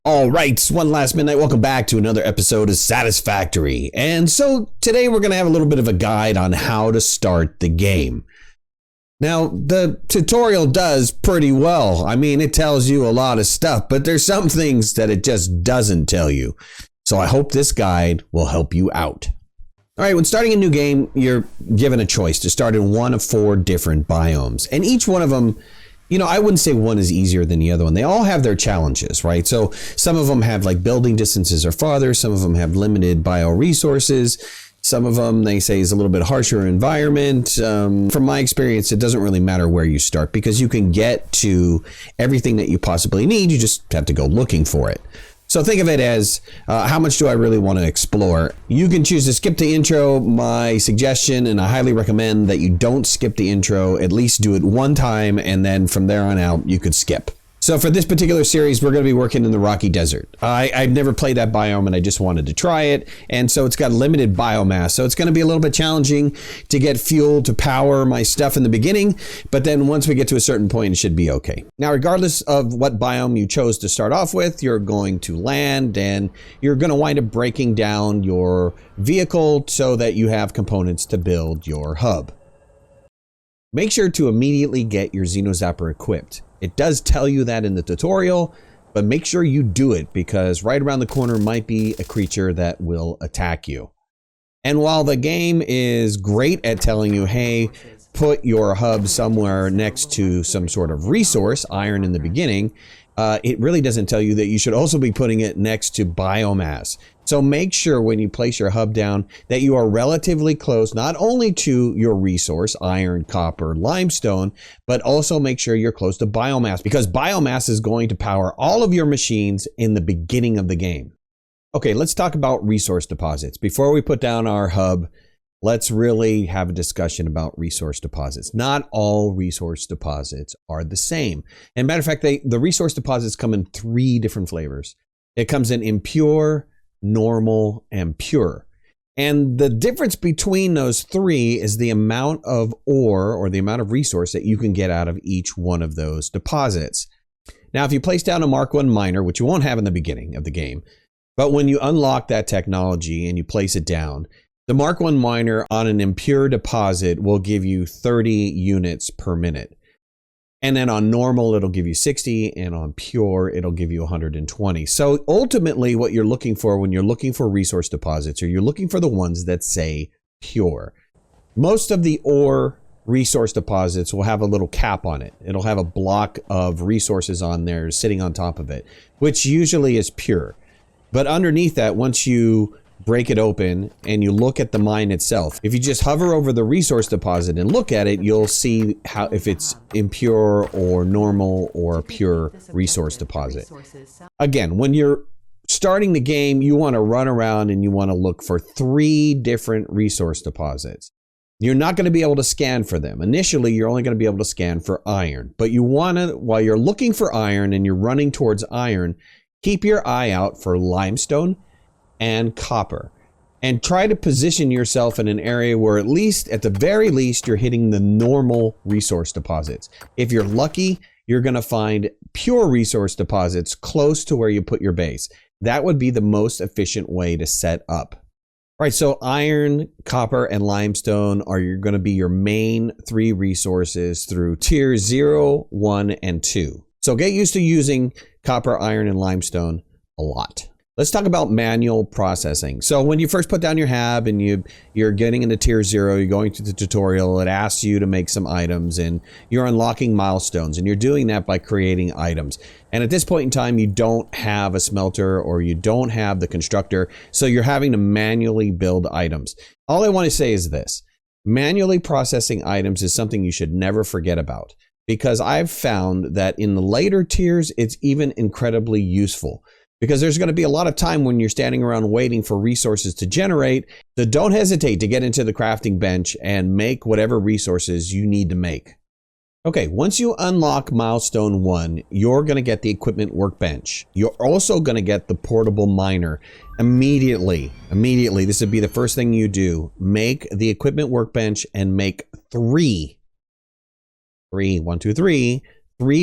All right, it's One Last Midnight. Welcome back to another episode of Satisfactory. And so today we're going to have a little bit of a guide on how to start the game. Now, the tutorial does pretty well. I mean, it tells you a lot of stuff, but there's some things that it just doesn't tell you. So I hope this guide will help you out. All right, when starting a new game, you're given a choice to start in one of 4 different biomes. And each one of them, you know, I wouldn't say one is easier than the other one. They all have their challenges, right? So some of them have like building distances are farther. Some of them have limited bioresources. Some of them, they say, is a little bit harsher environment. From my experience, it doesn't really matter where you start because you can get to everything that you possibly need. You just have to go looking for it. So think of it as how much do I really want to explore? You can choose to skip the intro. My suggestion, and I highly recommend that you don't skip the intro, at least do it one time, and then from there on out, you could skip. So for this particular series, we're going to be working in the Rocky Desert. I've never played that biome and I just wanted to try it. And so it's got limited biomass. So it's going to be a little bit challenging to get fuel to power my stuff in the beginning. But then once we get to a certain point, it should be okay. Now, regardless of what biome you chose to start off with, you're going to land and you're going to wind up breaking down your vehicle so that you have components to build your hub. Make sure to immediately get your Xenozapper equipped. It does tell you that in the tutorial, but make sure you do it because right around the corner might be a creature that will attack you. And while the game is great at telling you, hey, put your hub somewhere next to some sort of resource, iron in the beginning, it really doesn't tell you that you should also be putting it next to biomass. So make sure when you place your hub down that you are relatively close, not only to your resource, iron, copper, limestone, but also make sure you're close to biomass because biomass is going to power all of your machines in the beginning of the game. Okay, let's talk about resource deposits. Before we put down our hub, let's really have a discussion about resource deposits. Not all resource deposits are the same. And matter of fact, the resource deposits come in 3 different flavors. It comes in impure, normal, and pure. And the difference between those 3 is the amount of ore or the amount of resource that you can get out of each one of those deposits. Now, if you place down a Mark I miner, which you won't have in the beginning of the game, but when you unlock that technology and you place it down, the Mark I miner on an impure deposit will give you 30 units per minute. And then on normal, it'll give you 60, and on pure, it'll give you 120. So ultimately, what you're looking for when you're looking for resource deposits, or you're looking for the ones that say pure. Most of the ore resource deposits will have a little cap on it. It'll have a block of resources on there sitting on top of it, which usually is pure. But underneath that, once you break it open and you look at the mine itself, if you just hover over the resource deposit and look at it, you'll see how if it's impure or normal or pure resource deposit. Again, when you're starting the game, you want to run around and you want to look for 3 different resource deposits. You're not going to be able to scan for them. Initially, you're only going to be able to scan for iron, but you want to, while you're looking for iron and you're running towards iron, keep your eye out for limestone and copper, and try to position yourself in an area where at the very least, you're hitting the normal resource deposits. If you're lucky, you're going to find pure resource deposits close to where you put your base. That would be the most efficient way to set up. All right, so iron, copper, and limestone are going to be your main 3 resources through tier 0, 1, and 2. So get used to using copper, iron, and limestone a lot. Let's talk about manual processing. So when you first put down your hab and you're getting into tier 0, you're going through the tutorial, it asks you to make some items and you're unlocking milestones, and you're doing that by creating items. And at this point in time, you don't have a smelter or you don't have the constructor, so you're having to manually build items. All I want to say is this: manually processing items is something you should never forget about, because I've found that in the later tiers, it's even incredibly useful. Because there's going to be a lot of time when you're standing around waiting for resources to generate. So don't hesitate to get into the crafting bench and make whatever resources you need to make. Okay, once you unlock milestone 1, you're going to get the equipment workbench. You're also going to get the portable miner immediately. This would be the first thing you do. Make the equipment workbench and make 3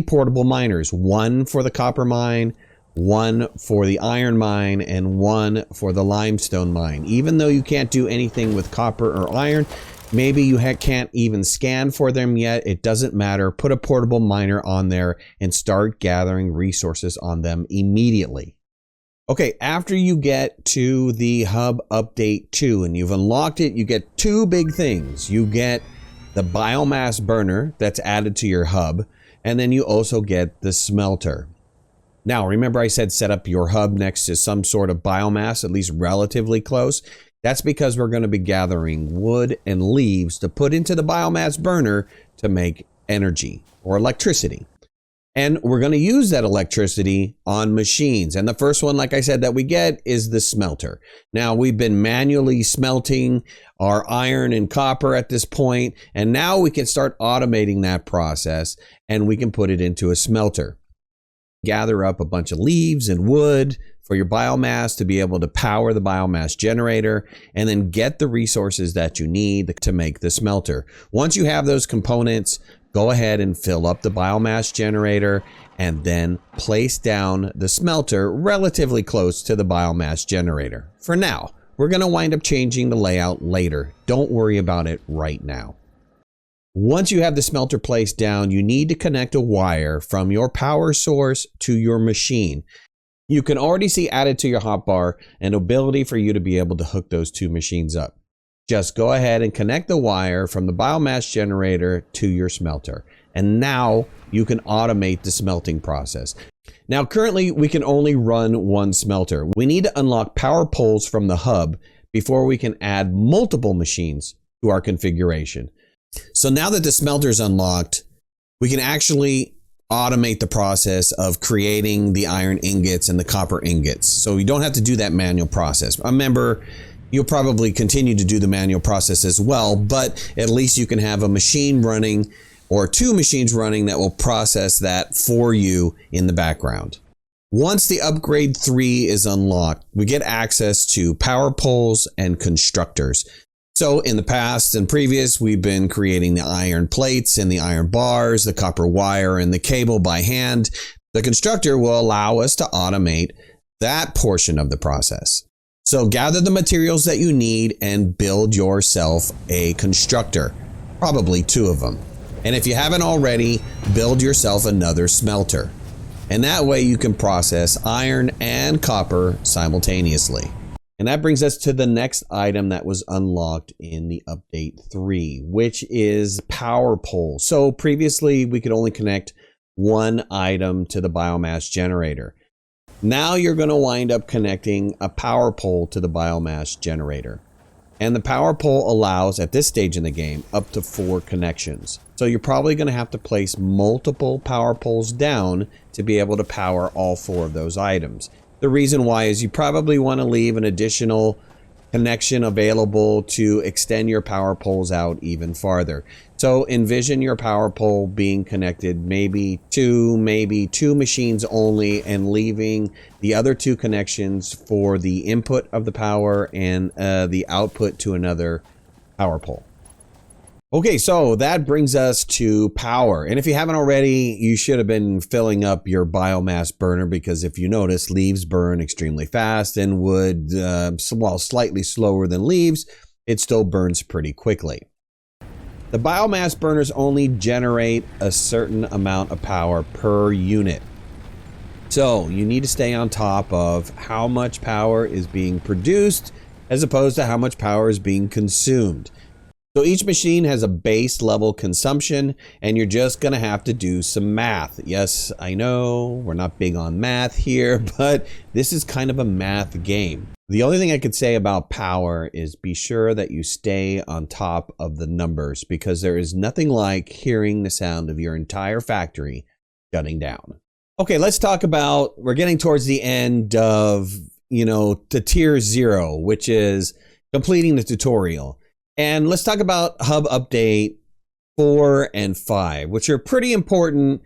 portable miners. 1 for the copper mine, one for the iron mine, and one for the limestone mine. Even though you can't do anything with copper or iron, maybe you can't even scan for them yet, it doesn't matter. Put a portable miner on there and start gathering resources on them immediately. Okay, after you get to the hub update 2 and you've unlocked it, you get two big things. You get the biomass burner that's added to your hub, and then you also get the smelter. Now, remember I said set up your hub next to some sort of biomass, at least relatively close. That's because we're going to be gathering wood and leaves to put into the biomass burner to make energy or electricity. And we're going to use that electricity on machines. And the first one, like I said, that we get is the smelter. Now, we've been manually smelting our iron and copper at this point, and now we can start automating that process and we can put it into a smelter. Gather up a bunch of leaves and wood for your biomass to be able to power the biomass generator, and then get the resources that you need to make the smelter. Once you have those components, go ahead and fill up the biomass generator and then place down the smelter relatively close to the biomass generator. For now, we're going to wind up changing the layout later. Don't worry about it right now. Once you have the smelter placed down, you need to connect a wire from your power source to your machine. You can already see added to your hotbar an ability for you to be able to hook those two machines up. Just go ahead and connect the wire from the biomass generator to your smelter. And now you can automate the smelting process. Now, currently we can only run one smelter. We need to unlock power poles from the hub before we can add multiple machines to our configuration. So now that the smelter is unlocked, we can actually automate the process of creating the iron ingots and the copper ingots. So you don't have to do that manual process. Remember, you'll probably continue to do the manual process as well, but at least you can have a machine running or two machines running that will process that for you in the background. Once the upgrade 3 is unlocked, we get access to power poles and constructors. So in the past and previous, we've been creating the iron plates and the iron bars, the copper wire and the cable by hand. The constructor will allow us to automate that portion of the process. So gather the materials that you need and build yourself a constructor, probably 2 of them. And if you haven't already, build yourself another smelter. And that way you can process iron and copper simultaneously. And that brings us to the next item that was unlocked in the update 3, which is power pole. So previously we could only connect one item to the biomass generator. Now you're going to wind up connecting a power pole to the biomass generator. And the power pole allows, at this stage in the game, up to 4 connections. So you're probably going to have to place multiple power poles down to be able to power all 4 of those items. The reason why is you probably want to leave an additional connection available to extend your power poles out even farther. So envision your power pole being connected maybe 2 machines only, and leaving the other 2 connections for the input of the power and the output to another power pole. Okay, so that brings us to power. And if you haven't already, you should have been filling up your biomass burner, because if you notice, leaves burn extremely fast, and wood, while slightly slower than leaves, it still burns pretty quickly. The biomass burners only generate a certain amount of power per unit. So you need to stay on top of how much power is being produced as opposed to how much power is being consumed. So each machine has a base level consumption, and you're just going to have to do some math. Yes, I know we're not big on math here, but this is kind of a math game. The only thing I could say about power is be sure that you stay on top of the numbers, because there is nothing like hearing the sound of your entire factory shutting down. Okay, let's talk about, we're getting towards the end of, the tier 0, which is completing the tutorial. And let's talk about hub update 4 and 5, which are pretty important,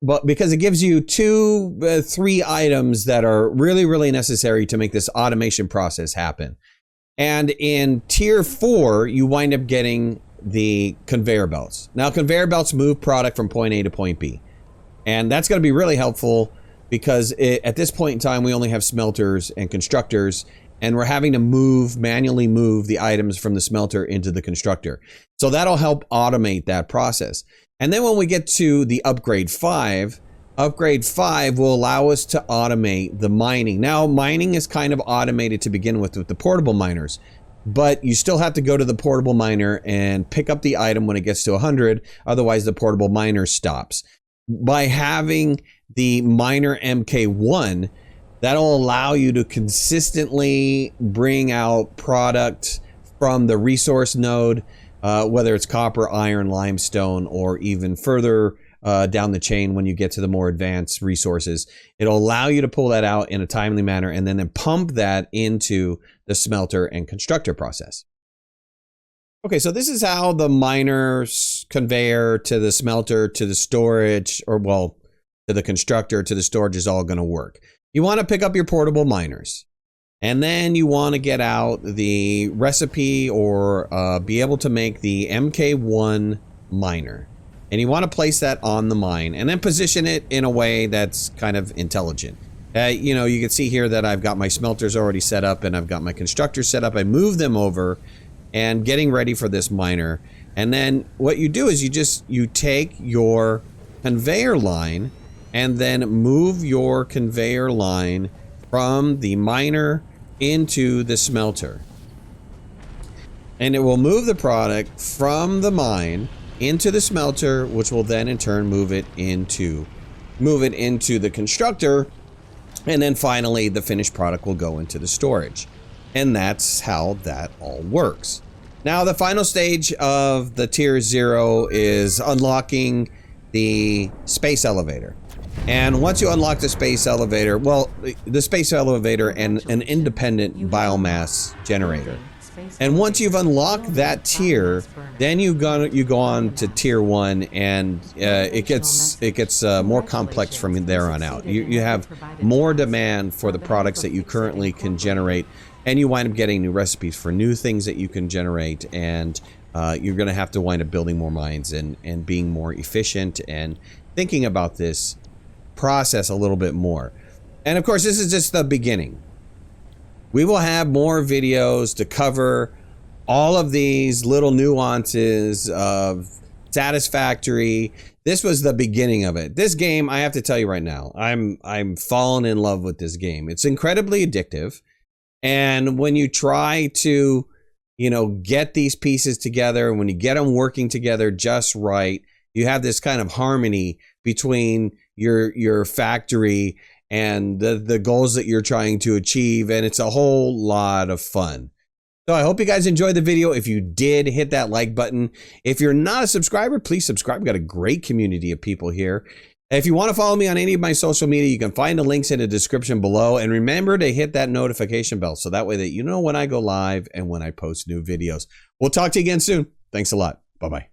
but because it gives you 3 items that are really, really necessary to make this automation process happen. And in tier 4, you wind up getting the conveyor belts. Now, conveyor belts move product from point A to point B. And that's going to be really helpful because at this point in time, we only have smelters and constructors, and we're having to manually move the items from the smelter into the constructor. So that'll help automate that process. And then when we get to the upgrade 5 will allow us to automate the mining. Now, mining is kind of automated to begin with the portable miners, but you still have to go to the portable miner and pick up the item when it gets to 100. Otherwise, the portable miner stops. By having the miner MK1, that'll allow you to consistently bring out product from the resource node, whether it's copper, iron, limestone, or even further down the chain when you get to the more advanced resources. It'll allow you to pull that out in a timely manner and then pump that into the smelter and constructor process. Okay, so this is how the miner's conveyor to the smelter to the storage, or well, to the constructor to the storage is all going to work. You want to pick up your portable miners, and then you want to get out the recipe or be able to make the MK1 miner. And you want to place that on the mine and then position it in a way that's kind of intelligent. You know, you can see here that I've got my smelters already set up and I've got my constructors set up. I move them over and getting ready for this miner. And then what you do is you take your conveyor line and then move your conveyor line from the miner into the smelter. And it will move the product from the mine into the smelter, which will then in turn move it into the constructor, and then finally the finished product will go into the storage. And that's how that all works. Now the final stage of the tier 0 is unlocking the space elevator. And once you unlock the space elevator, well, the space elevator and an independent biomass generator. And once you've unlocked that tier, then you go on to tier 1, and it gets more complex from there on out. You have more demand for the products that you currently can generate, and you wind up getting new recipes for new things that you can generate, and you're going to have to wind up building more mines and being more efficient and thinking about this process a little bit more. And of course, this is just the beginning. We will have more videos to cover all of these little nuances of Satisfactory. This was the beginning of it. This game, I have to tell you right now, I'm falling in love with this game. It's incredibly addictive. And when you try to, you know, get these pieces together, when you get them working together just right, you have this kind of harmony between your factory and the goals that you're trying to achieve, and it's a whole lot of fun. So I hope you guys enjoyed the video. If you did, hit that like button. If you're not a subscriber, please subscribe. We've got a great community of people here. If you want to follow me on any of my social media, you can find the links in the description below. And remember to hit that notification bell so that way that you know when I go live and when I post new videos. We'll talk to you again soon. Thanks a lot. Bye-bye.